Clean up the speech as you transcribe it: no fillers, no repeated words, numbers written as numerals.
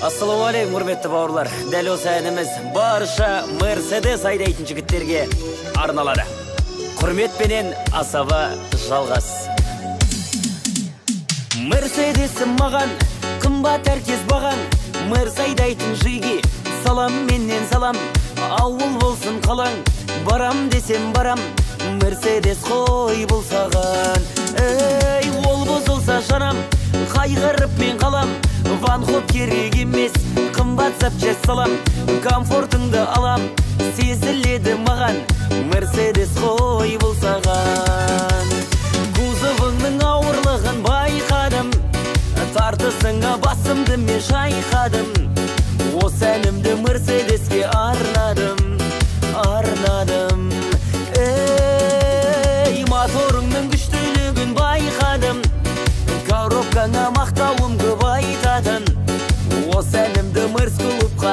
Ассаламу алейкум, құрметті бауырлар. Дәл осы әніміз барша Мерседес айдайтын жігіттерге арналады. Құрметпенен асаба жалғас. Мерседесім маған, қымбат әркез баған. Мерс айдайтын жиги, салам менен салам. Ауыл болсын қалаң, барам десем барам. Мерседес қой бұл саған. Ей, ол бұзылса жанам, қайғырып мен қалам. Ван хоп керек емес, қымбат запчасть салам. Комфортыңды алам, сезіледі маған. Мерседес қой бұл саған. Кузовыңның ауырлығын байқадым, тартысыңа басымды мен шайқадым. Осы әнімді Мерседеске арнадым. Ей, моторыңның күштілігін байқадым. Коробкаңа мақтауым көп айтатын. Осы әнімді Мерс клубқа